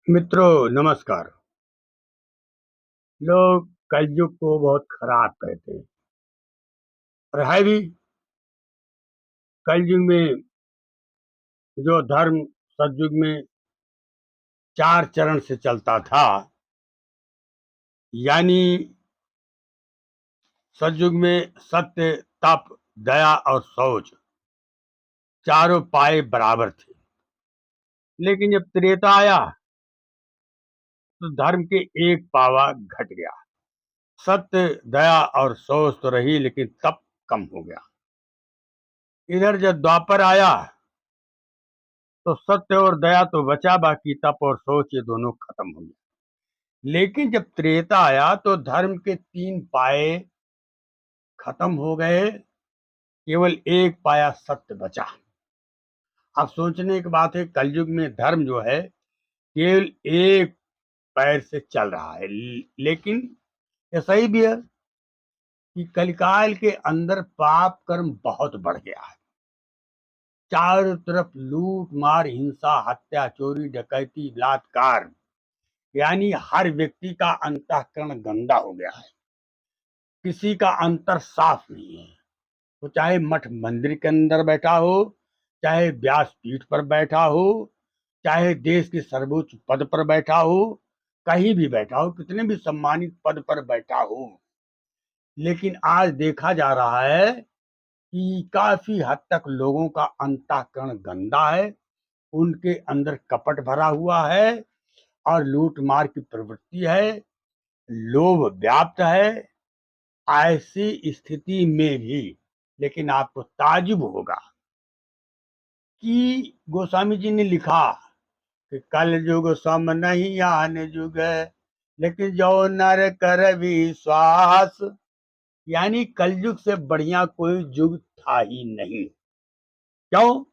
मित्रों नमस्कार। लोग कलयुग को बहुत खराब कहते हैं और है भी। कलयुग में जो धर्म सतयुग में 4 चरण से चलता था, यानी सतयुग में सत्य, तप, दया और शौच चारों पाए बराबर थे। लेकिन जब त्रेता आया तो धर्म के एक पावा घट गया। सत्य, दया और शौच तो रही, लेकिन तप कम हो गया। इधर जब द्वापर आया तो सत्य और दया तो बचा, बाकी तप और सोच ये दोनों खत्म हो गए। लेकिन जब त्रेता आया तो धर्म के 3 पाए खत्म हो गए, केवल एक पाया सत्य बचा। अब सोचने की बात है, कलयुग में धर्म जो है केवल एक पैर से चल रहा है। लेकिन ये सही भी है कि कलिकाल के अंदर पाप कर्म बहुत बढ़ गया है। चारों तरफ लूट मार, हिंसा, हत्या, चोरी, डकैती, बलात्कार, यानी हर व्यक्ति का अंतःकरण गंदा हो गया है। किसी का अंतर साफ नहीं है। वो चाहे मठ मंदिर के अंदर बैठा हो, चाहे व्यासपीठ पर बैठा हो, चाहे देश के सर्वोच्च पद पर बैठा हो, कहीं भी बैठा हो, कितने भी सम्मानित पद पर बैठा हो, लेकिन आज देखा जा रहा है कि काफी हद तक लोगों का अंतःकरण गंदा है। उनके अंदर कपट भरा हुआ है और लूट मार की प्रवृत्ति है, लोभ व्याप्त है। ऐसी स्थिति में भी लेकिन आपको ताज्जुब होगा कि गोस्वामी जी ने लिखा कि कल युग सम नहीं आन युग है, लेकिन जो नर कर विश्वास, यानी कलयुग से बढ़िया कोई युग था ही नहीं। क्यों?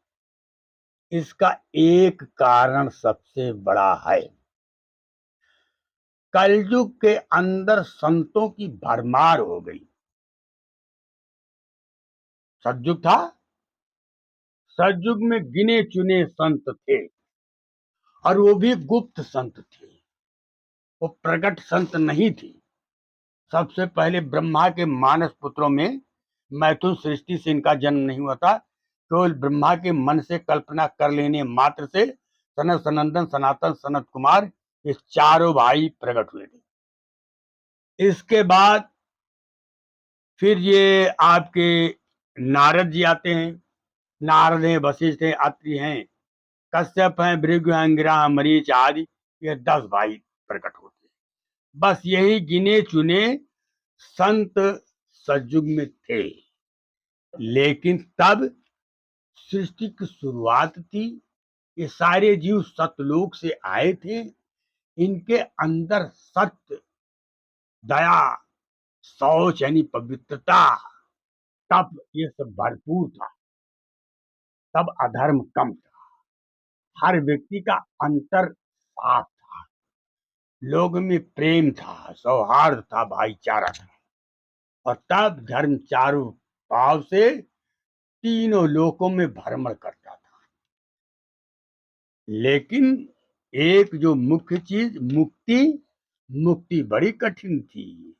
इसका एक कारण सबसे बड़ा है। कलयुग के अंदर संतों की भरमार हो गई। सतयुग था, सतयुग में गिने चुने संत थे और वो भी गुप्त संत थे, वो प्रकट संत नहीं थी। सबसे पहले ब्रह्मा के मानस पुत्रों में मैथुन सृष्टि से इनका जन्म नहीं हुआ था। केवल ब्रह्मा के मन से कल्पना कर लेने मात्र से सनत सनंदन सनातन सनत कुमार ये चारों भाई प्रकट हुए थे। इसके बाद फिर ये आपके नारद जी आते हैं। नारद हैं, वशिष्ठ हैं, अत्रि हैं, कश्यप हैं, भृगु, अंगिरा, मरीच आदि, ये 10 भाई प्रकट होते हैं। बस यही गिने चुने संत सतयुग में थे। लेकिन तब सृष्टि की शुरुआत थी, ये सारे जीव सतलोक से आए थे। इनके अंदर सत्य, दया, शौच यानी पवित्रता, तप ये सब भरपूर था। तब अधर्म कम था, हर व्यक्ति का अंतर साफ था, लोग में प्रेम था, सौहार्द था, भाईचारा था। और तब धर्म चारों भाव से तीनों लोकों में भ्रमण करता था। लेकिन एक जो मुख्य चीज, मुक्ति, मुक्ति बड़ी कठिन थी।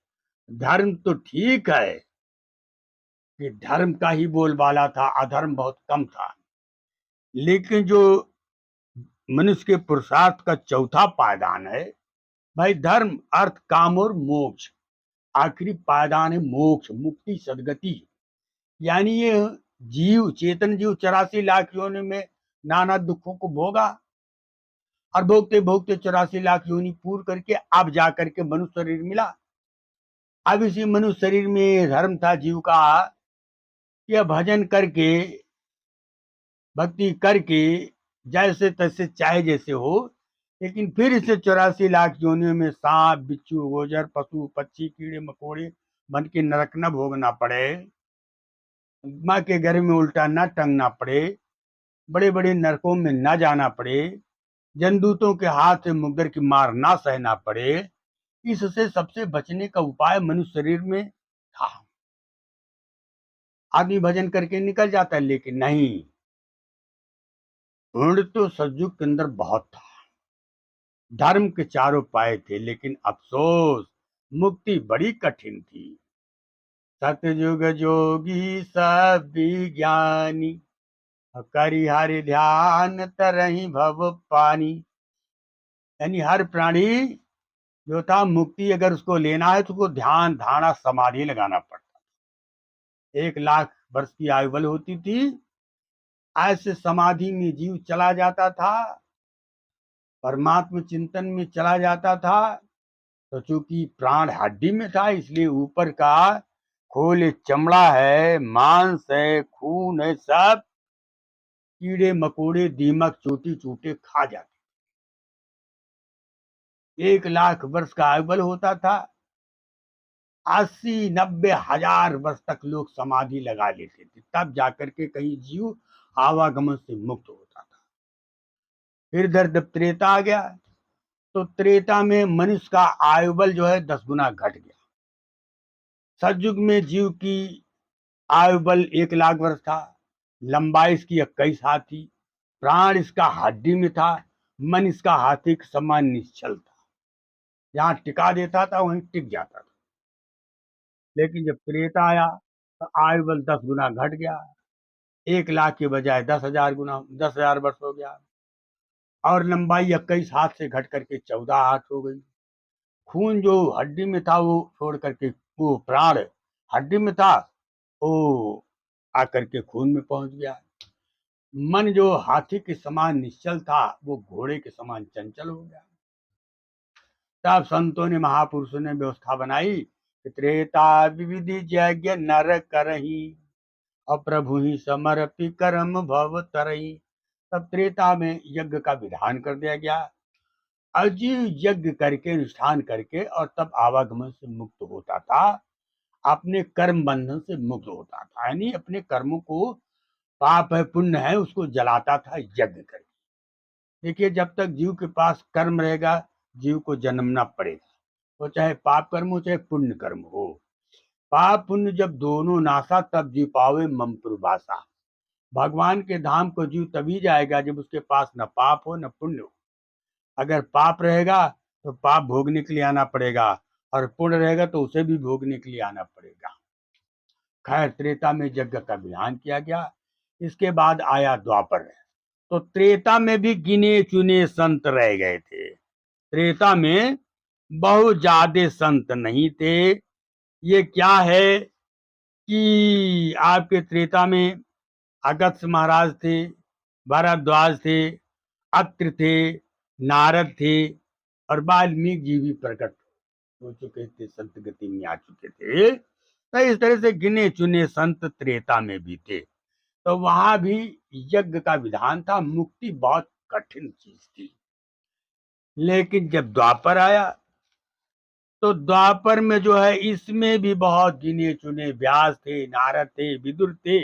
धर्म तो ठीक है कि धर्म का ही बोलबाला था, अधर्म बहुत कम था। लेकिन जो मनुष्य के पुरुषार्थ का चौथा पायदान है, भाई धर्म, अर्थ, काम और मोक्ष, आखिरी पायदान है मोक्ष, मुक्ति, सदगति। यानी ये जीव, चेतन जीव 84 लाख योनि में नाना दुखों को भोगा और भोगते भोगते 84 लाख योनि पूर्ण करके अब जा करके मनुष्य शरीर मिला। अब इसी मनुष्य शरीर में धर्म था जीव का कि भजन करके, भक्ति करके, जैसे तैसे चाहे जैसे हो, लेकिन फिर इसे 84 लाख योनियों में सांप, बिच्छू, गोजर, पशु, पक्षी, कीड़े मकोड़े बन के नरक न भोगना पड़े, माँ के घर में उल्टा न टंगना पड़े, बड़े बड़े नरकों में न जाना पड़े, जंदूतों के हाथ से मुग्गर की मार ना सहना पड़े। इससे सबसे बचने का उपाय मनुष्य शरीर में था। आदमी भजन करके निकल जाता है, लेकिन नहीं, पुण्य तो सतयुग के अंदर बहुत था। धर्म के चारों पाए थे, लेकिन अफसोस मुक्ति बड़ी कठिन थी। सतयुग जोगी सब विज्ञानी, करि हरि ध्यान तरहि भव पानी। यानी हर प्राणी जो था, मुक्ति अगर उसको लेना है तो उसको ध्यान धारणा समाधि लगाना पड़ता। 1 लाख वर्ष की आयु बल होती थी। ऐसे समाधि में जीव चला जाता था, परमात्मा चिंतन में चला जाता था। तो चूंकि प्राण हड्डी में था, इसलिए ऊपर का खोल चमड़ा है, मांस है, खून है, सब कीड़े मकोड़े दीमक चोटी चूटे खा जाते। 1 लाख वर्ष का आयु बल होता था। 80-90 हजार वर्ष तक लोग समाधि लगा लेते थे, तब जाकर के कहीं जीव आवागमन से मुक्त होता था। फिर इधर जब त्रेता आ गया, तो त्रेता में मनुष्य का आयु बल जो है 10 गुना घट गया। सतयुग में जीव की आयु बल 1 लाख वर्ष था, लंबाई इसकी 21 हाथ थी, प्राण इसका हड्डी में था, मन इसका हाथी के समान निश्चल था। जहां टिका देता था वहीं टिक जाता था। लेकिन जब त्रेता आया तो आयु बल 10 गुना घट गया। 1 लाख के बजाय 10,000 गुना, 10,000 वर्ष हो गया। और लंबाई 21 हाथ से घट करके 14 हाथ हो गई। खून जो हड्डी में था वो छोड़ करके, वो प्राण हड्डी में था, वो आकर के खून में पहुंच गया। मन जो हाथी के समान निश्चल था, वो घोड़े के समान चंचल हो गया। तब संतों ने, महापुरुषों ने व्यवस्था बनाई कि त्रेता विविधि यज्ञ नर करही, और प्रभु ही समर्पी कर्म भव तरही। तब त्रेता में यज्ञ का विधान कर दिया गया। अजीव यज्ञ करके, अनुष्ठान करके, और तब आवागमन से मुक्त होता था, अपने कर्म बंधन से मुक्त होता था। यानी अपने कर्मों को, पाप है पुण्य है, उसको जलाता था यज्ञ करके। देखिए, जब तक जीव के पास कर्म रहेगा, जीव को जन्मना पड़ेगा, तो चाहे पाप कर्म हो चाहे पुण्य कर्म हो। पाप पुण्य जब दोनों नासा, तब जीव पावे ममपुरवासा। भगवान के धाम को जीव तभी जाएगा जब उसके पास न पाप हो न पुण्य हो। अगर पाप रहेगा तो पाप भोगने के लिए आना पड़ेगा, और पुण्य रहेगा तो उसे भी भोगने के लिए आना पड़ेगा। खैर, त्रेता में यज्ञ का विधान किया गया। इसके बाद आया द्वापर। तो त्रेता में भी गिने चुने संत रह गए थे। त्रेता में बहुत ज्यादा संत नहीं थे। ये क्या है कि आपके त्रेता में अगस्त्य महाराज थे, भरद्वाज थे, अत्रि थे, नारद थे, और वाल्मीकि जी भी प्रकट हो चुके थे, संत गति में आ चुके थे। तो इस तरह से गिने चुने संत त्रेता में भी थे। तो वहां भी यज्ञ का विधान था। मुक्ति बहुत कठिन चीज थी। लेकिन जब द्वापर आया, तो द्वापर में जो है, इसमें भी बहुत गिने चुने व्यास थे, नारद थे, विदुर थे।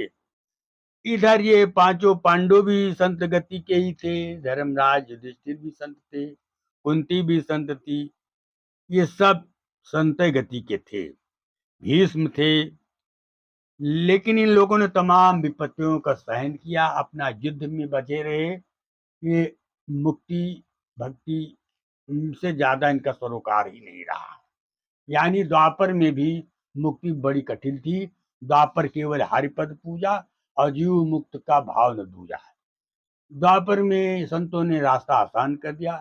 इधर ये पांचों पांडव भी संत गति के ही थे, धर्मराज युधिष्ठिर भी संत थे, कुंती भी संत थी। ये सब संत गति के थे। भीष्म थे। लेकिन इन लोगों ने तमाम विपत्तियों का सहन किया, अपना युद्ध में बचे रहे। ये मुक्ति भक्ति से ज्यादा इनका सरोकार ही नहीं रहा। यानी द्वापर में भी मुक्ति बड़ी कठिन थी। द्वापर केवल हरिपद पूजा और जीव मुक्त का भाव न दूजा है। द्वापर में संतों ने रास्ता आसान कर दिया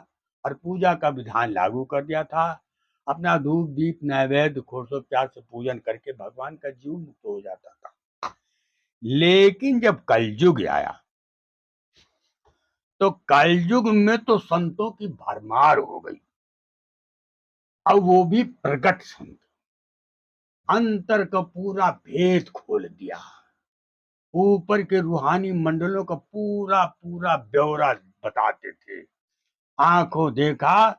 और पूजा का विधान लागू कर दिया था। अपना धूप दीप नैवेद्य घोषोपचार से पूजन करके भगवान का जीव मुक्त हो जाता था। लेकिन जब कलयुग आया, तो कलयुग में तो संतों की भरमार हो गई। अब वो भी प्रकट संत, अंतर का पूरा भेद खोल दिया। ऊपर के रूहानी मंडलों का पूरा पूरा ब्यौरा बताते थे। आंखों देखा,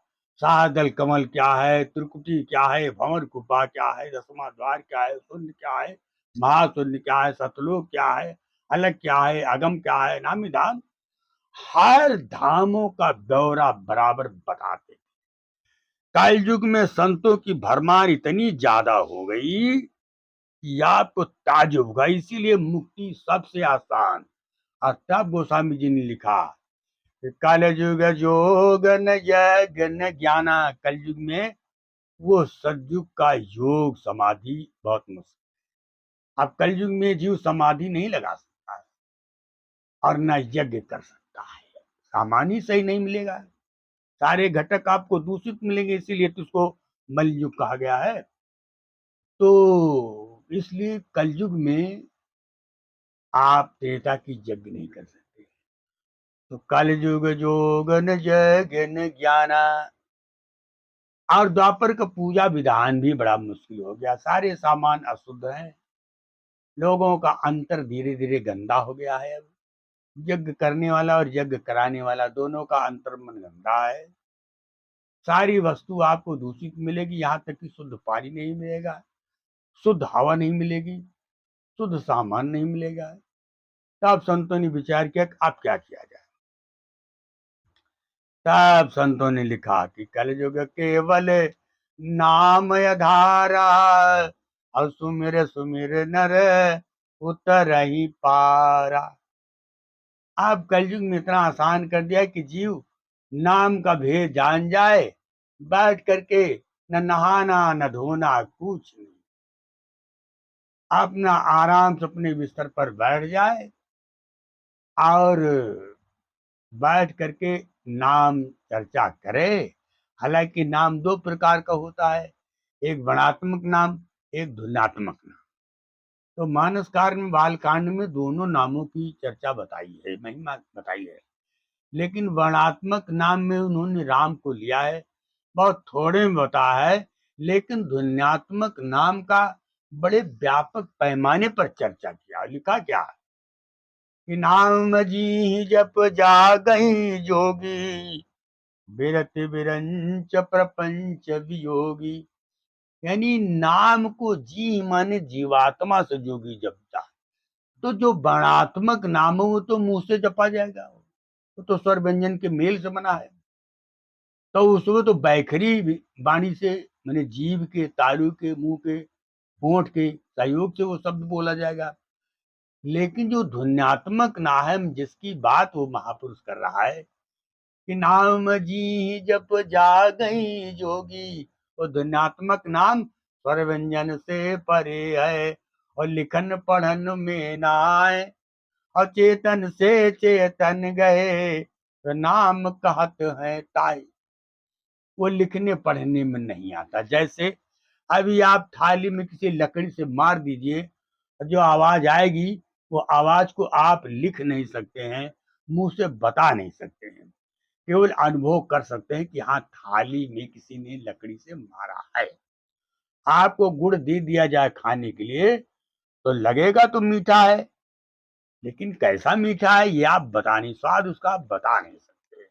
सादल कमल क्या है, त्रिकुटी क्या है, भंवर कुपा क्या है, दसवां द्वार क्या है, शून्य क्या है, महाशून्य क्या है, सतलोक क्या है, अलग क्या है, अगम क्या है, नामी धाम। हर धामों का ब्यौरा बराबर बताते। कलयुग में संतों की भरमार इतनी ज्यादा हो गई कि आपको ताज्जुब होगा। इसीलिए मुक्ति सबसे आसान। और तब गोस्वामी जी ने लिखा कलयुग जोग न यज्ञ न ज्ञाना, कलयुग में वो सतयुग का योग समाधि बहुत मुश्किल। अब कलयुग में जीव समाधि नहीं लगा सकता है और न यज्ञ कर सकता है, सामान्य सही नहीं मिलेगा, सारे घटक आपको दूषित मिलेंगे, इसीलिए तो उसको मलयुग कहा गया है। तो इसलिए कलयुग में आप त्रेता की यज्ञ नहीं कर सकते। तो कलयुग जोग न यज्ञ न ज्ञाना। और द्वापर का पूजा विधान भी बड़ा मुश्किल हो गया, सारे सामान अशुद्ध हैं, लोगों का अंतर धीरे धीरे गंदा हो गया है। अब यज्ञ करने वाला और यज्ञ कराने वाला दोनों का अंतर मन गंदा है। सारी वस्तु आपको दूषित मिलेगी, यहाँ तक कि शुद्ध पानी नहीं मिलेगा, शुद्ध हवा नहीं मिलेगी, शुद्ध सामान नहीं मिलेगा। तब संतों ने विचार किया कि अब क्या किया जाए। तब संतों ने लिखा कि कलयुग केवल नाम आधारा, और सुमिर सुमिर नर उतर ही पारा। अब कलयुग में इतना आसान कर दिया कि जीव नाम का भेद जान जाए, बैठ करके न नहाना न धोना कुछ नहीं, अपना आराम से अपने बिस्तर पर बैठ जाए और बैठ करके नाम चर्चा करे। हालांकि नाम दो प्रकार का होता है, एक वर्णात्मक नाम, एक ध्वन्यात्मक नाम। तो मानस कार्य में बालकांड में दोनों नामों की चर्चा बताई है, महिमा बताई है, लेकिन वर्णात्मक नाम में उन्होंने राम को लिया है, बहुत थोड़े में बताया है। लेकिन ध्वन्यात्मक नाम का बड़े व्यापक पैमाने पर चर्चा किया। लिखा क्या कि नाम जी जप जागहि जोगी, बिरत बिरंच प्रपंच वियोगी। यानी नाम को जी माने जीवात्मा से जोगी जपता, तो जो वर्णात्मक नाम है वो तो मुंह से जपा जाएगा, वो तो स्वर व्यंजन के मेल से बना है, तो उसमें तो बैखरी वाणी से माने जीव के, तालु के, मुंह के, होंठ के सहयोग से वो शब्द बोला जाएगा। लेकिन जो ध्वन्यात्मक नाम जिसकी बात वो महापुरुष कर रहा है कि नाम जी जप जागहि जोगी, वो ध्वन्यात्मक नाम स्वर व्यंजन से परे है और लिखन पढ़न में नाय, और चेतन से चेतन गए तो नाम कहत है ताई। वो लिखने पढ़ने में नहीं आता। जैसे अभी आप थाली में किसी लकड़ी से मार दीजिए, जो आवाज आएगी वो आवाज को आप लिख नहीं सकते हैं, मुंह से बता नहीं सकते हैं, केवल अनुभव कर सकते हैं कि हाँ थाली में किसी ने लकड़ी से मारा है। आपको गुड़ दे दिया जाए खाने के लिए तो लगेगा तो मीठा है, लेकिन कैसा मीठा है ये आप बता नहीं, स्वाद उसका आप बता नहीं सकते।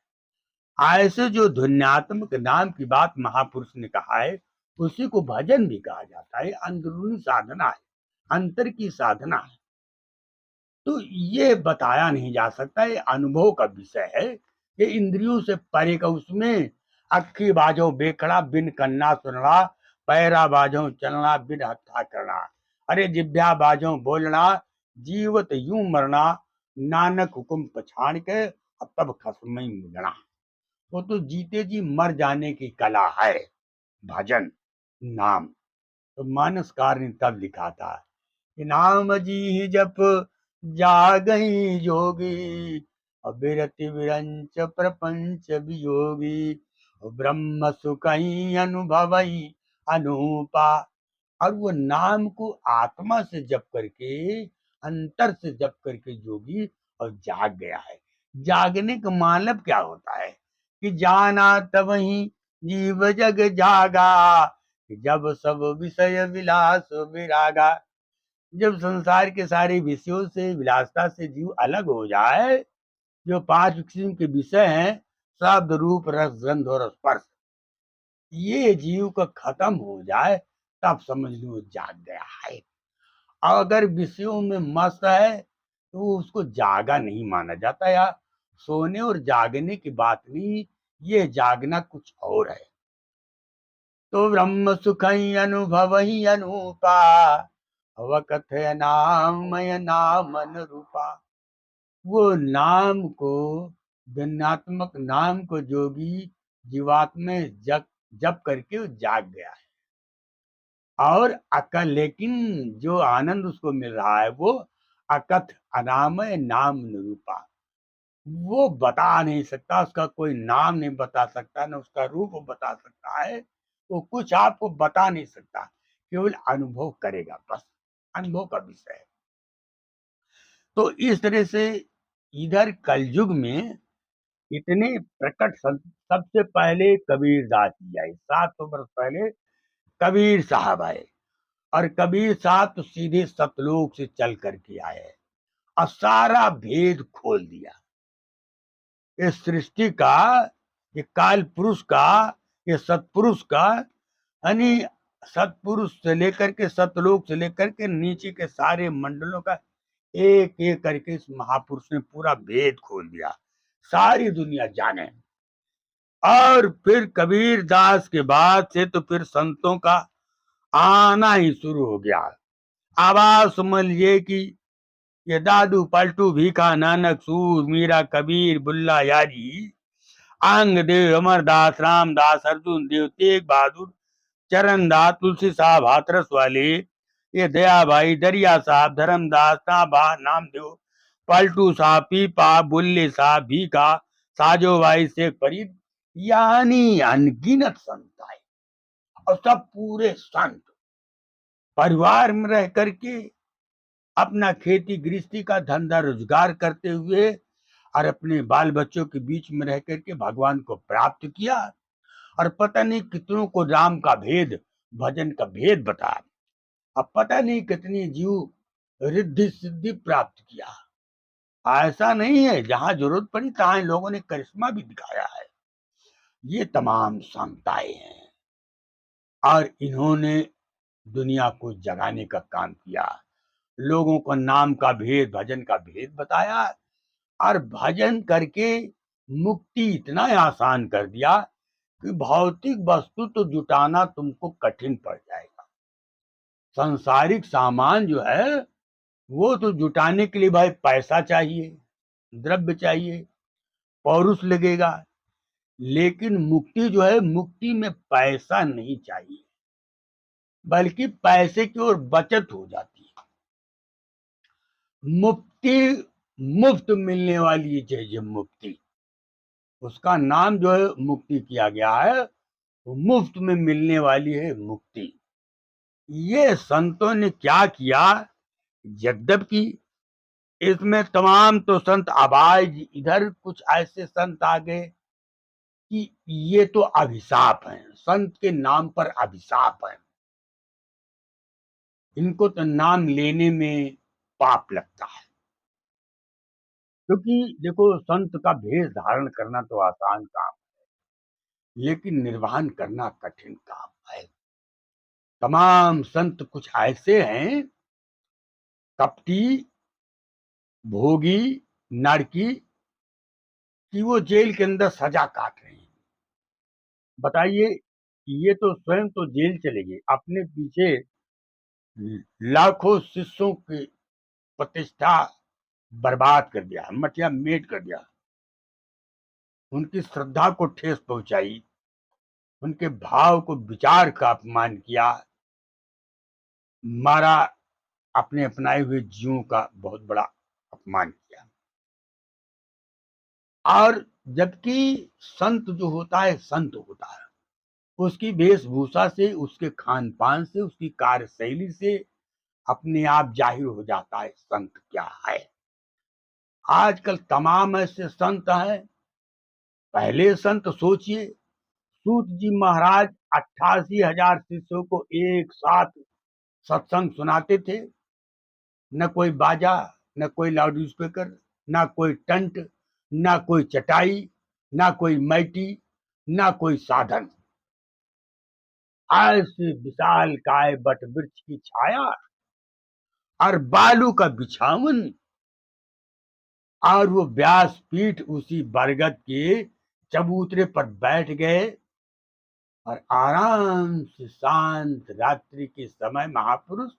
ऐसे जो ध्वन्यात्मक नाम की बात महापुरुष ने कहा है, उसी को भजन भी कहा जाता है, अंदरूनी साधना है, अंतर की साधना है। तो ये बताया नहीं जा सकता, ये अनुभव का विषय है, ये इंद्रियों से परे का। उसमें अक्खी बाजो बेखड़ा बिन कन्ना सुनना, पैरा बाजो चलना बिन हत्था करना, अरे जिभ्या बाजो बोलना, जीवत यूं मरना, नानक हुकुम पछाड़ के अब तब खसमई मिलना। वो तो जीते जी मर जाने की कला है, भजन नाम। तो मानसकार ने तब लिखा था कि नाम जी जप जागहि जोगी, अबिरति विरंच प्रपंच वियोगी, ब्रह्म सुखहि अनुभवहि अनूपा। और वो नाम को आत्मा से जप करके, अंतर से जप करके जोगी और जाग गया है। जागने का मतलब क्या होता है कि जाना तब ही जीव जग जागा, जब सब विषय विलास विरागा। जब संसार के सारे विषयों से, विलासता से जीव अलग हो जाए, जो 5 किस्म के विषय हैं, शब्द रूप रस गंध और स्पर्श, ये जीव का खत्म हो जाए, तब समझ लो जाग गया है। अगर विषयों में मस्त है तो उसको जागा नहीं माना जाता। या सोने और जागने की बात नहीं, ये जागना कुछ और है। तो ब्रह्म सुख अनुभव ही अनूपा, अवकथ नामय नामन रूपा। वो नाम को भिन्नात्मक नाम को जोगी जीवात्मा जप जप करके वो जाग गया है। और अकल, लेकिन जो आनंद उसको मिल रहा है वो अकथ अनामय नाम निरूपा, वो बता नहीं सकता, उसका कोई नाम नहीं बता सकता, न उसका रूप बता सकता है, वो कुछ आपको बता नहीं सकता, केवल अनुभव करेगा, बस अनुभव का विषय है। तो इस तरह से इधर कलयुग में इतने प्रकट संत, सबसे पहले कबीर दास जी आए, 700 वर्ष पहले कबीर साहब आए, और कबीर साहब तो सीधे सतलोक से चल करके आए और सारा भेद खोल दिया। इस सृष्टि का, ये काल पुरुष का, ये सतपुरुष का, यानी सतपुरुष से लेकर के सतलोक से लेकर के नीचे के सारे मंडलों का एक एक करके इस महापुरुष ने पूरा भेद खोल दिया, सारी दुनिया जाने। और फिर कबीर दास के बाद से तो फिर संतों का आना ही शुरू हो गया। आवाज समझ लीजिए कि ये दादू पलटू भीखा नानक सूर मीरा कबीर बुल्ला यारी अंगदेव अमरदास रामदास अर्जुन देव तेग बहादुर चरणदास तुलसी साहब हाथरस वाले, ये दया भाई दरिया साहब धर्मदास नाभा नामदेव पलटू साहब पीपा बुल्ले साहब भीखा साजो भाई शेख फरीद, यानी अनगिनत संत आए। और सब पूरे संत परिवार में रह करके अपना खेती गृहस्थी का धंधा रोजगार करते हुए और अपने बाल बच्चों के बीच में रह करके भगवान को प्राप्त किया, और पता नहीं कितनों को राम का भेद, भजन का भेद बताया, अब पता नहीं कितनी जीव रिद्धि सिद्धि प्राप्त किया। ऐसा नहीं है, जहां जरूरत पड़ी तहां लोगों ने करिश्मा भी दिखाया है। ये तमाम संताएं हैं और इन्होंने दुनिया को जगाने का काम किया, लोगों को नाम का भेद, भजन का भेद बताया, और भजन करके मुक्ति इतना आसान कर दिया कि भौतिक वस्तु तो जुटाना तुमको कठिन पड़ जाएगा। सांसारिक सामान जो है वो तो जुटाने के लिए भाई पैसा चाहिए, द्रव्य चाहिए, पौरुष लगेगा, लेकिन मुक्ति जो है, मुक्ति में पैसा नहीं चाहिए, बल्कि पैसे की ओर बचत हो जाती है। मुक्ति मुफ्त मिलने वाली चीज है, मुक्ति, उसका नाम जो है मुक्ति किया गया है, वो मुफ्त में मिलने वाली है मुक्ति। ये संतों ने क्या किया, यद्यपि इसमें तमाम तो संत आवाज, इधर कुछ ऐसे संत आ गए कि ये तो अभिशाप है, संत के नाम पर अभिशाप है, इनको तो नाम लेने में पाप लगता है। क्योंकि देखो, संत का भेष धारण करना तो आसान काम, लेकिन निर्वाहन करना कठिन काम है। तमाम संत कुछ ऐसे हैं, कपटी, भोगी, नरकी, कि वो जेल के अंदर सजा काट रहे हैं। बताइए, ये तो स्वयं तो जेल चले गए, अपने पीछे लाखों शिष्यों की प्रतिष्ठा बर्बाद कर दिया, मटिया मेट कर दिया, उनकी श्रद्धा को ठेस पहुंचाई, उनके भाव को, विचार का अपमान किया, मारा, अपने अपनाए हुए जीवों का बहुत बड़ा अपमान किया। और जबकि संत जो होता है, संत होता है, उसकी वेशभूषा से, उसके खान पान से, उसकी कार्यशैली से अपने आप जाहिर हो जाता है संत क्या है। आजकल तमाम ऐसे संत हैं। पहले संत सोचिए, सूत जी महाराज 88,000 शिष्यों को एक साथ सत्संग सुनाते थे, न कोई बाजा, न कोई लाउड स्पीकर, न कोई टंट, न कोई चटाई, न कोई मैटी, न कोई साधन। ऐसे विशाल काय बट वृक्ष की छाया और बालू का बिछावन, और वो व्यासपीठ उसी बरगद के चबूतरे पर बैठ गए, और आराम से शांत रात्रि के समय महापुरुष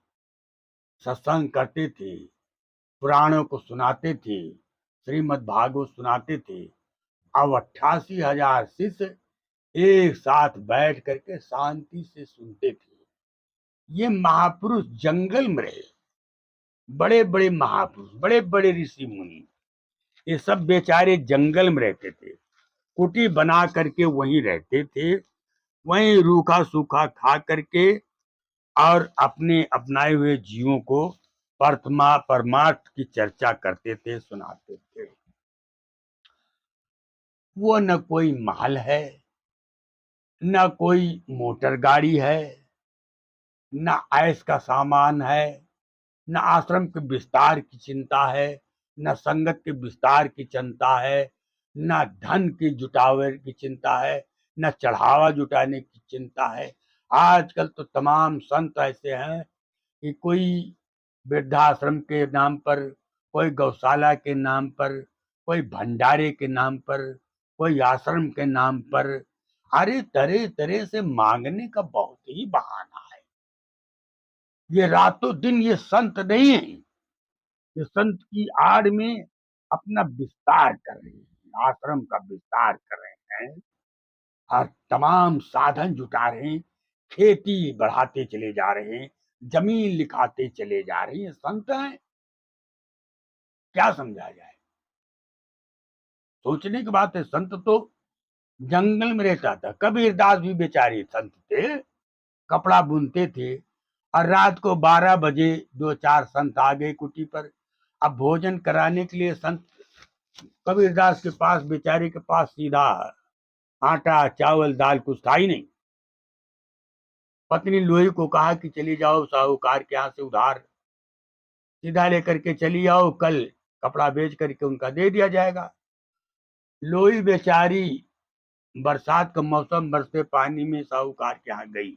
सत्संग करते थे, पुराणों को सुनाते थे, श्रीमद् भागवत सुनाते थे, अब 88,000 शिष्य एक साथ बैठ करके शांति से सुनते थे। ये महापुरुष जंगल में रहे, बड़े बड़े महापुरुष, बड़े बड़े ऋषि मुनि, ये सब बेचारे जंगल में रहते थे, कुटी बना करके वहीं रहते थे, वहीं रूखा सूखा खा करके और अपने अपनाए हुए जीवों को परमार्थ की चर्चा करते थे, सुनाते थे। वो न कोई महल है, न कोई मोटर गाड़ी है, न ऐश का सामान है, न आश्रम के विस्तार की चिंता है, न संगत के विस्तार की चिंता है, न धन की जुटावे की चिंता है, न चढ़ावा जुटाने की चिंता है। आजकल तो तमाम संत ऐसे हैं कि कोई वृद्धाश्रम के नाम पर, कोई गौशाला के नाम पर, कोई भंडारे के नाम पर, कोई आश्रम के नाम पर, अरे तरह तरह से मांगने का बहुत ही बहाना है। ये रातों दिन ये संत नहीं है, ये संत की आड़ में अपना विस्तार कर रहे हैं, आश्रम का विस्तार कर रहे हैं और तमाम साधन जुटा रहे हैं, खेती बढ़ाते चले जा रहे हैं, जमीन लिखाते चले जा रहे हैं। संत हैं, क्या समझा जाए। सोचने की बात है, संत तो जंगल में रहता था। कबीरदास भी बेचारे संत थे, कपड़ा बुनते थे और रात को 12 बजे 2-4 संत आ गए कुटी पर। अब भोजन कराने के लिए संत कबीरदास के पास, बेचारे के पास सीधा आटा चावल दाल कुछ था ही नहीं। पत्नी लोही को कहा कि चली जाओ साहूकार के यहाँ से उधार सीधा लेकर के चली आओ, कल कपड़ा बेच करके उनका दे दिया जाएगा। लोही बेचारी बरसात का मौसम, बरसते पानी में साहूकार के यहाँ गई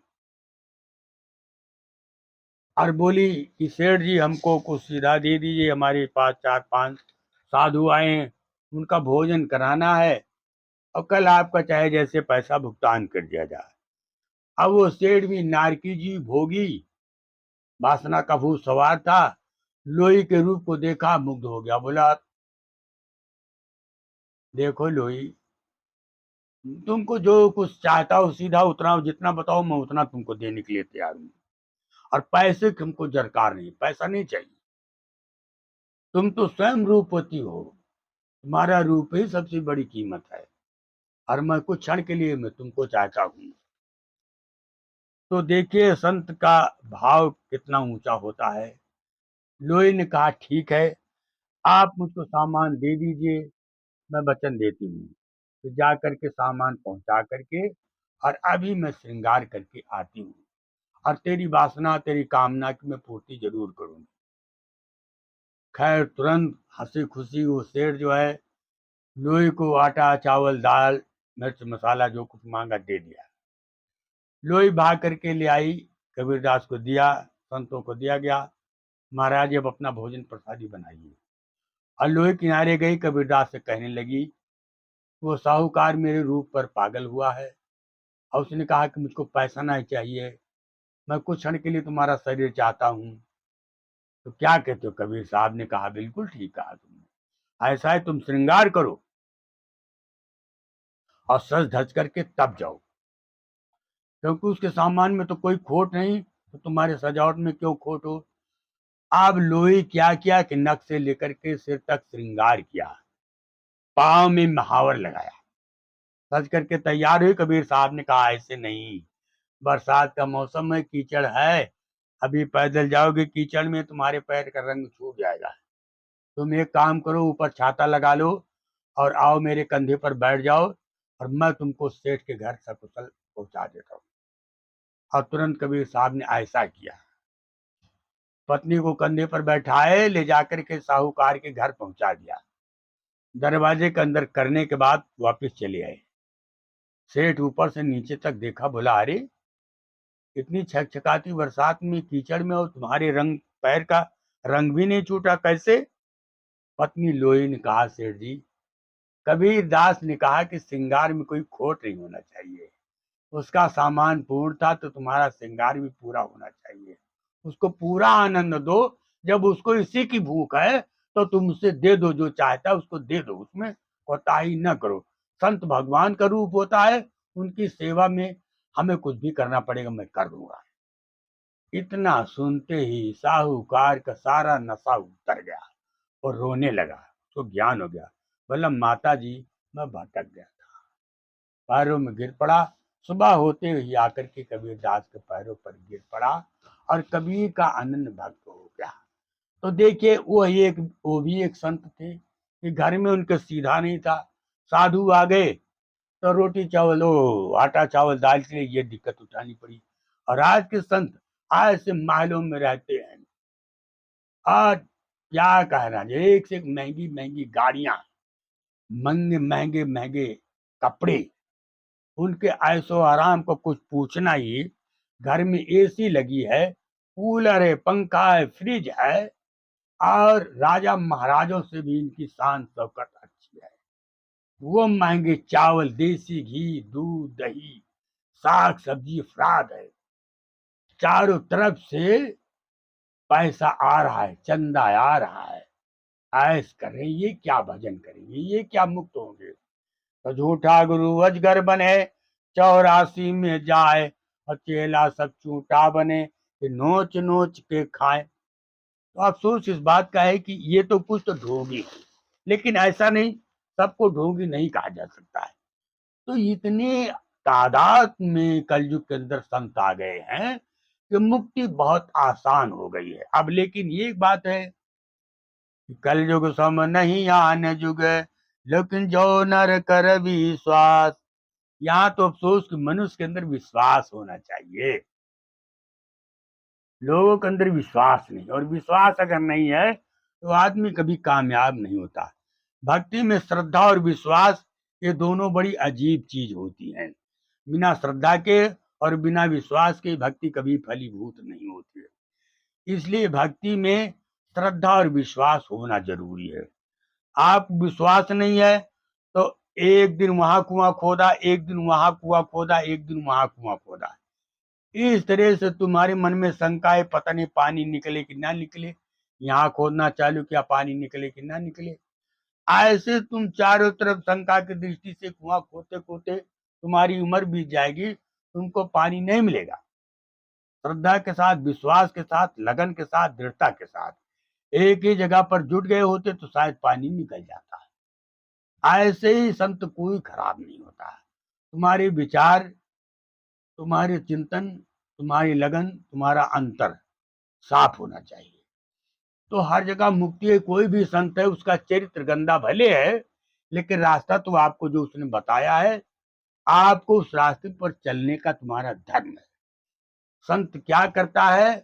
और बोली कि सेठ जी हमको कुछ सीधा दे दीजिए, हमारे पास 4-5 साधु आए हैं, उनका भोजन कराना है और कल आपका चाहे जैसे पैसा भुगतान कर दिया जाए। अब वो सेठ भी नारकी जी भोगी, वासना का भूत सवार था, लोही के रूप को देखा, मुग्ध हो गया। बोला देखो लोही, तुमको जो कुछ चाहता हो सीधा उतना, जितना बताओ मैं उतना तुमको देने के लिए तैयार हूँ, और पैसे तुमको दरकार नहीं, पैसा नहीं चाहिए। तुम तो स्वयं रूपवती हो, तुम्हारा रूप ही सबसे बड़ी कीमत है और मैं कुछ क्षण के लिए मैं तुमको चाहता हूँ। तो देखिए संत का भाव कितना ऊंचा होता है। लोही ने कहा ठीक है, आप मुझको सामान दे दीजिए, मैं वचन देती हूँ। तो जा करके सामान पहुंचा करके और अभी मैं श्रृंगार करके आती हूँ और तेरी वासना, तेरी कामना की मैं पूर्ति जरूर करूंगी। खैर तुरंत हंसी खुशी वो सेठ जो है लोही को आटा चावल दाल मिर्च मसाला जो कुछ मांगा दे दिया। लोही भाग करके ले आई, कबीरदास को दिया, संतों को दिया गया, महाराज अब अपना भोजन प्रसादी बनाइए। और लोही किनारे गई, कबीरदास से कहने लगी वो साहूकार मेरे रूप पर पागल हुआ है और उसने कहा कि मुझको पैसा नहीं चाहिए, मैं कुछ क्षण के लिए तुम्हारा शरीर चाहता हूँ। तो क्या कहते हो? कबीर साहब ने कहा बिल्कुल ठीक कहा तुमने, ऐसा है तुम श्रृंगार करो और सज धज करके तब जाओ, क्योंकि उसके सामान में तो कोई खोट नहीं, तो तुम्हारे सजावट में क्यों खोट हो। अब लोही क्या किया कि नख से लेकर के सिर तक श्रृंगार किया, पांव में महावर लगाया, सज करके तैयार हुई। कबीर साहब ने कहा ऐसे नहीं, बरसात का मौसम है, कीचड़ है, अभी पैदल जाओगे कीचड़ में तुम्हारे पैर का रंग छूट जाएगा। तुम एक काम करो, ऊपर छाता लगा लो और आओ मेरे कंधे पर बैठ जाओ और मैं तुमको सेठ के घर सकुशल पहुंचा देता हूँ। और तुरंत कबीर साहब ने ऐसा किया, पत्नी को कंधे पर बैठाए, ले जाकर के साहूकार के घर पहुंचा दिया। दरवाजे के अंदर करने के बाद वापस चले आए। सेठ ऊपर से नीचे तक देखा, बोला अरे इतनी छकछकाती बरसात में कीचड़ में और तुम्हारे रंग पैर का रंग भी नहीं छूटा, कैसे? पत्नी लोही ने कहा सेठ जी, कबीर दास ने कहा कि श्रृंगार में कोई खोट नहीं होना चाहिए, उसका सामान पूर्ण था तो तुम्हारा श्रृंगार भी पूरा होना चाहिए, उसको पूरा आनंद दो। जब उसको इसी की भूख है तो तुम उसे दे दो, जो चाहता है उसको दे दो, उसमें कोताही न करो। संत भगवान का रूप होता है, उनकी सेवा में हमें कुछ भी करना पड़ेगा, मैं कर दूंगा। इतना सुनते ही साहूकार का सारा नशा उतर गया और रोने लगा। तो ज्ञान हो गया, बोला माता जी मैं भटक गया था, पैरों में गिर पड़ा। सुबह होते ही आकर के कबीर दास के पैरों पर गिर पड़ा और कबीर का अनन्य भक्त हो गया। तो देखिए वो भी एक संत थे कि घर में उनके सीधा नहीं था। साधु आ गए तो रोटी चावल आटा चावल दाल के लिए ये दिक्कत उठानी पड़ी। और आज के संत ऐसे महलों में रहते हैं। आज क्या कहना, एक से एक महंगी महंगी गाड़ियां, महंगे महंगे महंगे कपड़े, उनके ऐशो आराम को कुछ पूछना ही। घर में एसी लगी है, कूलर है, पंखा है, फ्रिज है, और राजा महाराजों से भी इनकी शान शौकत अच्छी है। वो महंगे चावल, देसी घी, दूध, दही, साग सब्जी अफराद है। चारों तरफ से पैसा आ रहा है, चंदा आ रहा है। ऐश कर रहे, ये क्या भजन करेंगे, ये क्या मुक्त होंगे। तो झूठा गुरु अजगर बने, 84 में जाए, और चेला सब चूटा बने कि नोच नोच के खाए। तो अफसोस इस बात का है कि ये तो कुछ तो ढोंगी है, लेकिन ऐसा नहीं, सबको ढोंगी नहीं कहा जा सकता है। तो इतने तादाद में कलयुग के अंदर संत आ गए हैं कि मुक्ति बहुत आसान हो गई है अब। लेकिन ये एक बात है कि कलयुग सम नहीं आन जुग, लेकिन जो नर कर विश्वास। यहाँ तो अफसोस कि मनुष्य के अंदर विश्वास होना चाहिए। लोगों के अंदर विश्वास नहीं, और विश्वास अगर नहीं है तो आदमी कभी कामयाब नहीं होता। भक्ति में श्रद्धा और विश्वास, ये दोनों बड़ी अजीब चीज होती हैं। बिना श्रद्धा के और बिना विश्वास के भक्ति कभी फलीभूत नहीं होती है। इसलिए भक्ति में श्रद्धा और विश्वास होना जरूरी है। आप विश्वास नहीं है तो एक दिन वहां कुआं खोदा, एक दिन वहां कुआं खोदा, एक दिन वहां कुआं खोदा, इस तरह से तुम्हारे मन में शंका है, पता नहीं पानी निकले कि ना निकले। यहाँ खोदना चालू किया, पानी निकले कि ना निकले। ऐसे तुम चारों तरफ शंका की दृष्टि से कुआं खोदते खोदते तुम्हारी उम्र बीत जाएगी, तुमको पानी नहीं मिलेगा। श्रद्धा के साथ, विश्वास के साथ, लगन के साथ, दृढ़ता के साथ एक ही जगह पर जुट गए होते तो शायद पानी निकल जाता है। ऐसे ही संत कोई खराब नहीं होता है। तुम्हारे विचार, तुम्हारे चिंतन, तुम्हारी लगन, तुम्हारा अंतर साफ होना चाहिए। तो हर जगह मुक्ति है। कोई भी संत है, उसका चरित्र गंदा भले है, लेकिन रास्ता तो आपको जो उसने बताया है, आपको उस रास्ते पर चलने का तुम्हारा धर्म है। संत क्या करता है,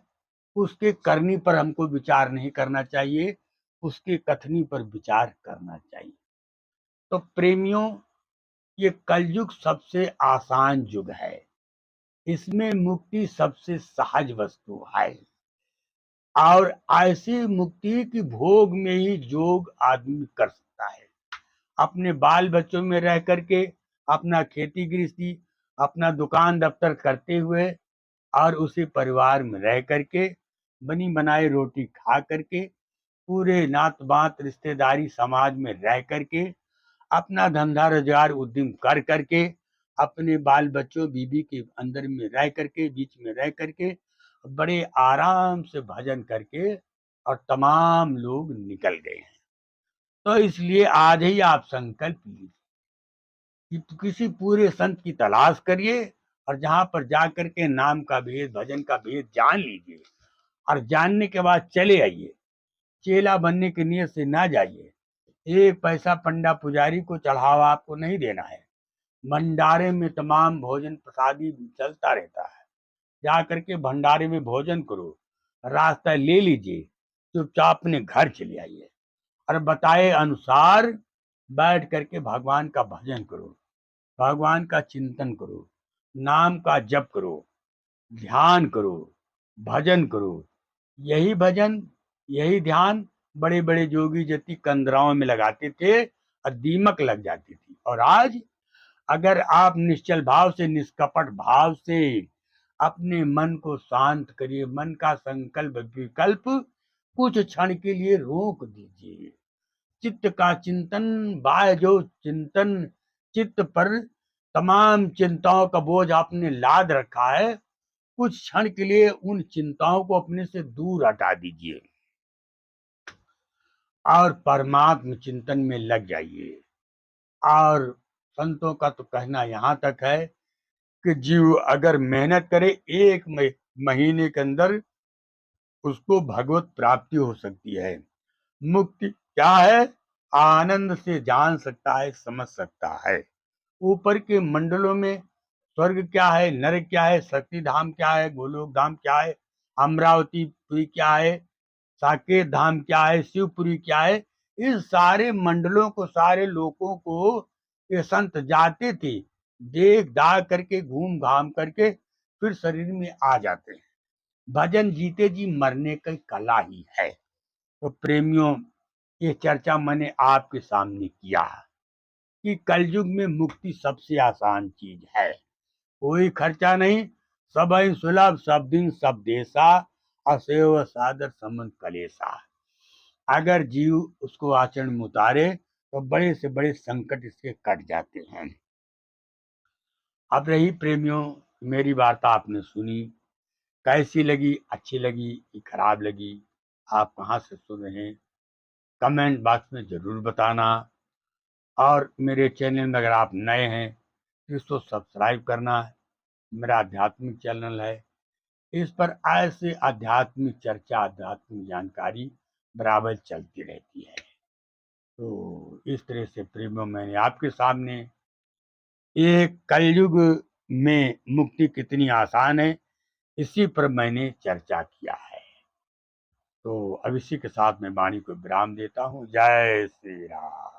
उसके करनी पर हमको विचार नहीं करना चाहिए, उसके कथनी पर विचार करना चाहिए। तो प्रेमियों, ये कलयुग सबसे आसान युग है। इसमें मुक्ति सबसे सहज वस्तु है, और ऐसी मुक्ति की भोग में ही जोग आदमी कर सकता है। अपने बाल बच्चों में रह करके, अपना खेती गृहस्थी, अपना दुकान दफ्तर करते हुए, और उसी परिवार में रह करके, बनी बनाई रोटी खा करके, पूरे नात बात रिश्तेदारी समाज में रह करके, अपना धंधा रोजगार उद्यम कर करके, अपने बाल बच्चों बीबी के अंदर में रह करके, बीच में रह करके, बड़े आराम से भजन करके, और तमाम लोग निकल गए हैं। तो इसलिए आज ही आप संकल्प लीजिए कि किसी पूरे संत की तलाश करिए, और जहां पर जा करके नाम का भेद, भजन का भेद जान लीजिए, और जानने के बाद चले आइए। चेला बनने की नियत से ना जाइए। एक पैसा पंडा पुजारी को चढ़ावा आपको नहीं देना है। भंडारे में तमाम भोजन प्रसादी चलता रहता है, जा करके भंडारे में भोजन करो, रास्ता ले लीजिए, चुपचाप अपने घर चले आइए, और बताए अनुसार बैठ करके भगवान का भजन करो, भगवान का चिंतन करो, नाम का जप करो, ध्यान करो, भजन करो। यही भजन, यही ध्यान बड़े बड़े जोगी जति कंदराओं में लगाते थे और दीमक लग जाती थी। और आज अगर आप निश्चल भाव से, निष्कपट भाव से अपने मन को शांत करिए, मन का संकल्प विकल्प कुछ क्षण के लिए रोक दीजिए। चित्त का चिंतन, बाह्य जो चिंतन चित्त पर तमाम चिंताओं का बोझ आपने लाद रखा है, कुछ क्षण के लिए उन चिंताओं को अपने से दूर हटा दीजिए और परमात्म चिंतन में लग जाइए। और संतों का तो कहना यहाँ तक है कि जीव अगर मेहनत करे, एक महीने के अंदर उसको भगवत प्राप्ति हो सकती है। मुक्ति क्या है? आनंद से जान सकता है, समझ सकता है। ऊपर के मंडलों में स्वर्ग क्या है, नरक क्या है, शक्ति धाम क्या है, गोलोक धाम क्या है, अमरावतीपुरी क्या है, साकेत धाम क्या है, शिवपुरी क्या है, इस सारे मंडलों को, सारे लोगों को ये संत जाते थे, देख दाख करके, घूम घाम करके फिर शरीर में आ जाते हैं। भजन जीते जी मरने की कला ही है। तो प्रेमियों, ये चर्चा मैंने आपके सामने किया कि कलयुग में मुक्ति सबसे आसान चीज है। कोई खर्चा नहीं, सब सुलभ, सब दिन सब देशा, असेव सादर समन कलेसा। अगर जीव उसको आचरण में उतारे तो बड़े से बड़े संकट इसके कट जाते हैं। अब रही प्रेमियों, मेरी वार्ता आपने सुनी, कैसी लगी, अच्छी लगी कि खराब लगी, आप कहाँ से सुन रहे हैं, कमेंट बॉक्स में जरूर बताना। और मेरे चैनल में अगर आप नए हैं तो इसको सब्सक्राइब करना है। मेरा आध्यात्मिक चैनल है, इस पर ऐसे आध्यात्मिक चर्चा, आध्यात्मिक जानकारी बराबर चलती रहती है। तो इस तरह से प्रेमियों, मैंने आपके सामने एक कलयुग में मुक्ति कितनी आसान है, इसी पर मैंने चर्चा किया है। तो अब इसी के साथ मैं वाणी को विराम देता हूँ। जय श्री राम।